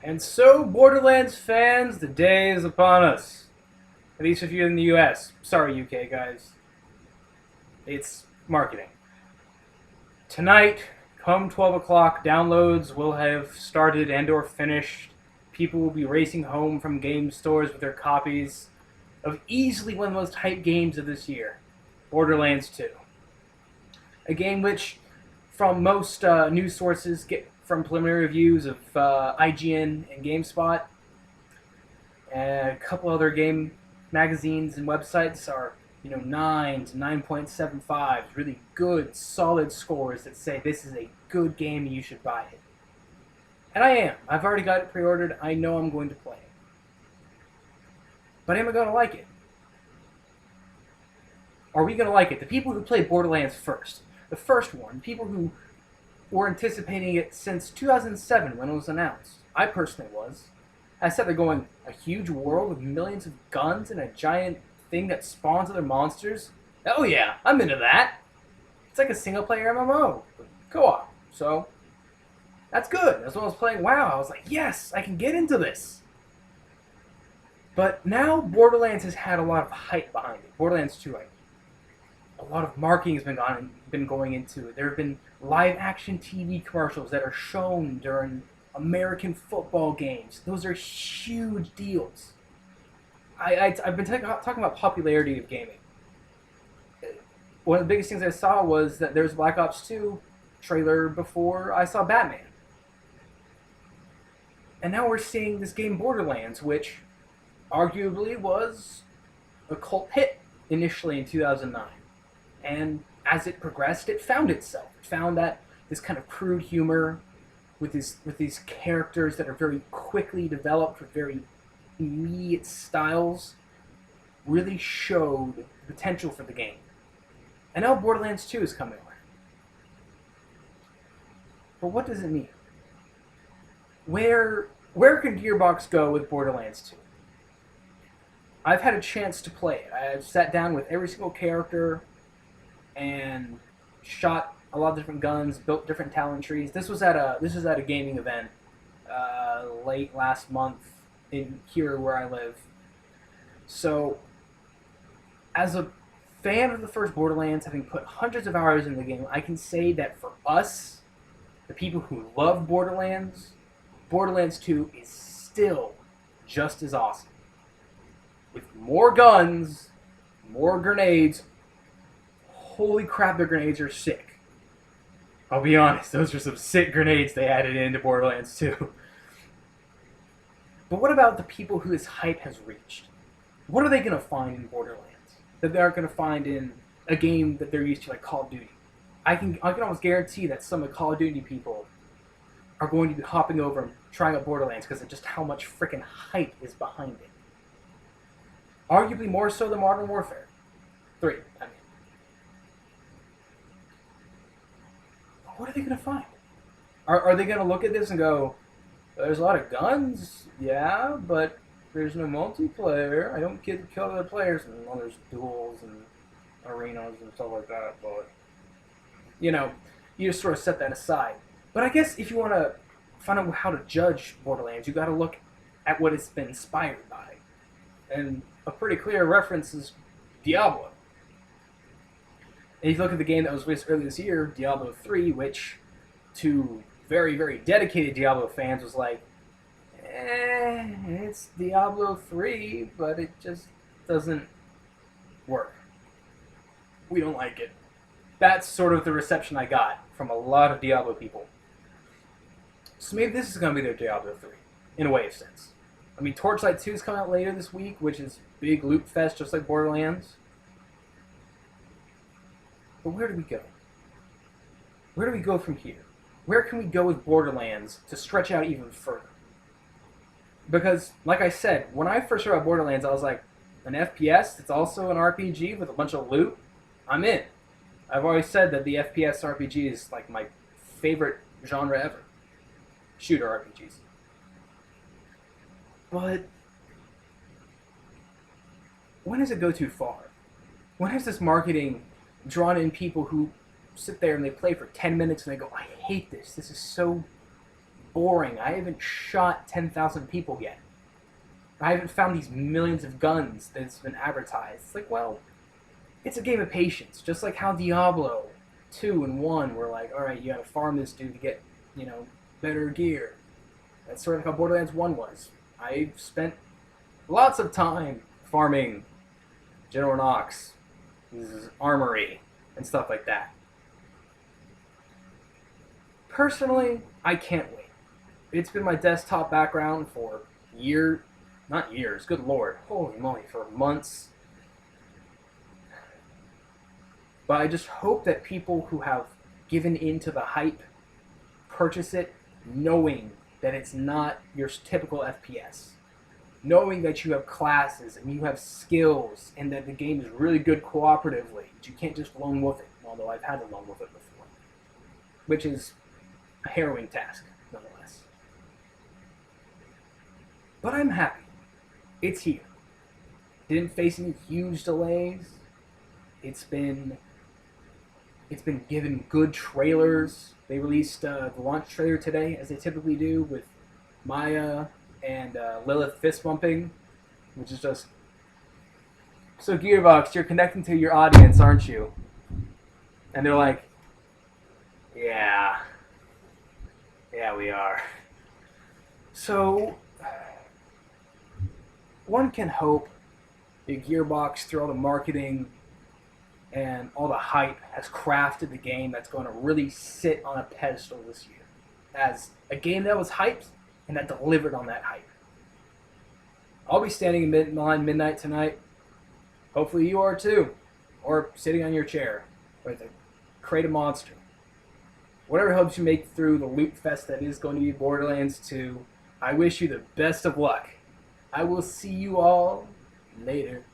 And so, Borderlands fans, the day is upon us. At least if you're in the US. Sorry, UK guys. It's marketing. Tonight, come 12 o'clock, downloads will have started and or finished. People will be racing home from game stores with their copies of easily one of the most hyped games of this year, Borderlands 2. A game which, from most news sources, get from preliminary reviews of IGN and GameSpot, and a couple other game magazines and websites are 9 to 9.75, really good solid scores that say this is a good game and you should buy it. And I am. I've already got it pre-ordered. I know I'm going to play it. But am I going to like it? Are we going to like it? The people who played Borderlands first, the first one, people who were anticipating it since 2007 when it was announced. I personally was. I said they're going a huge world with millions of guns and a giant thing that spawns other monsters. Oh yeah, I'm into that. It's like a single player MMO, co-op. So that's good. As well as playing WoW, I was like, yes, I can get into this. But now Borderlands has had a lot of hype behind it. Borderlands 2, a lot of marketing has been going into it. There have been live action TV commercials that are shown during American football games. Those are huge deals. I've been talking about popularity of gaming. One of the biggest things I saw was that there's Black Ops 2 trailer before I saw Batman. And now we're seeing this game Borderlands, which arguably was a cult hit initially in 2009. And as it progressed, it found itself. It found that this kind of crude humor with these characters that are very quickly developed with very immediate styles really showed the potential for the game. And now Borderlands 2 is coming around. But what does it mean? Where can Gearbox go with Borderlands 2? I've had a chance to play it. I've sat down with every single character and shot a lot of different guns, built different talent trees. This was at a gaming event late last month in here where I live. So, as a fan of the first Borderlands, having put hundreds of hours in the game, I can say that for us, the people who love Borderlands, Borderlands 2 is still just as awesome. With more guns, more grenades. Holy crap, the grenades are sick. I'll be honest, those are some sick grenades they added into Borderlands 2. But what about the people who this hype has reached? What are they going to find in Borderlands that they aren't going to find in a game that they're used to, like Call of Duty? I can almost guarantee that some of the Call of Duty people are going to be hopping over and trying out Borderlands because of just how much freaking hype is behind it. Arguably more so than Modern Warfare 3, I mean. What are they going to find? Are they going to look at this and go, there's a lot of guns, yeah, but there's no multiplayer. I don't get to kill other players. And well, there's duels and arenas and stuff like that, but, you just sort of set that aside. But I guess if you want to find out how to judge Borderlands, you got to look at what it's been inspired by. And a pretty clear reference is Diablo. And if you look at the game that was released earlier this year, Diablo 3, which to very, very dedicated Diablo fans was like, it's Diablo 3, but it just doesn't work. We don't like it. That's sort of the reception I got from a lot of Diablo people. So maybe this is going to be their Diablo 3, in a way of sense. I mean, Torchlight 2 is coming out later this week, which is big loot fest, just like Borderlands. But where do we go? Where do we go from here? Where can we go with Borderlands to stretch out even further? Because, like I said, when I first heard about Borderlands, I was like, an FPS that's also an RPG with a bunch of loot? I'm in. I've always said that the FPS RPG is like my favorite genre ever. Shooter RPGs. But when does it go too far? When has this marketing drawn in people who sit there and they play for 10 minutes and they go, I hate this. This is so boring. I haven't shot 10,000 people yet. I haven't found these millions of guns that's been advertised. It's like, well, it's a game of patience. Just like how Diablo 2 and 1 were like, alright, you gotta farm this dude to get, better gear. That's sort of how Borderlands 1 was. I spent lots of time farming General Knox, his armory, and stuff like that. Personally, I can't wait. It's been my desktop background for not years, good lord, holy moly, for months. But I just hope that people who have given in to the hype purchase it knowing that it's not your typical FPS. Knowing that you have classes and you have skills and that the game is really good cooperatively. That you can't just lone wolf it, although I've had to lone wolf it before. Which is a harrowing task, nonetheless. But I'm happy. It's here. Didn't face any huge delays. It's been given good trailers. They released the launch trailer today, as they typically do, with Maya and Lilith fist bumping, which is just... So Gearbox, you're connecting to your audience, aren't you? And they're like, yeah, we are. So, one can hope that Gearbox, through all the marketing and all the hype, has crafted the game that's going to really sit on a pedestal this year as a game that was hyped and that delivered on that hype. I'll be standing in line midnight tonight. Hopefully you are too. Or sitting on your chair with a crate of Monster. Whatever helps you make through the loot fest that is going to be Borderlands 2, I wish you the best of luck. I will see you all later.